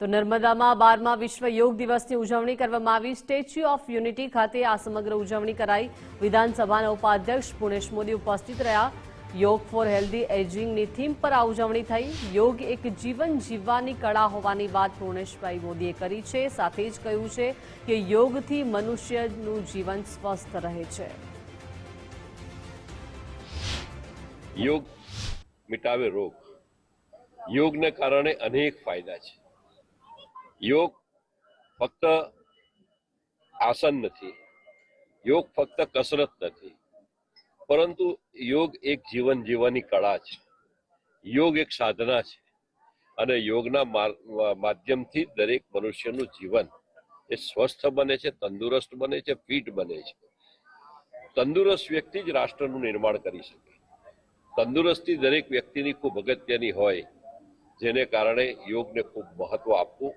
તો નર્મદામાં 12મા વિશ્વ યોગ દિવસની ઉજવણી કરવામાં આવી। સ્ટેચ્યુ ઓફ યુનિટી ખાતે આ સમગ્ર ઉજવણી કરાઈ। વિધાનસભાના ઉપાધ્યક્ષ પુણેશ મોદી ઉપસ્થિત રહ્યા। યોગ ફોર હેલ્ધી એજિંગની થીમ પર આ ઉજવણી થઈ। યોગ એક જીવન જીવવાની કળા હોવાની વાત પુણેશભાઈ મોદીએ કરી છે। સાથે જ કહ્યું છે કે યોગથી મનુષ્યનું જીવન સ્વસ્થ રહે છે। योग मिटावे रोग। योग ने कारणे अनेक फायदा है। योग फक्त आसन नहीं, योग फक्त कसरत नहीं, परंतु योग एक जीवन जीवनी कला है। योग एक साधना है અને યોગના માધ્યમથી દરેક મનુષ્યનું જીવન એ સ્વસ્થ બને છે, તંદુરસ્ત બને છે, ફિટ બને છે। તંદુરસ્ત વ્યક્તિ જ રાષ્ટ્રનું નિર્માણ કરી શકે। તંદુરસ્તી દરેક વ્યક્તિની ખૂબ અગત્યની હોય, જેને કારણે યોગને ખૂબ મહત્વ આપવું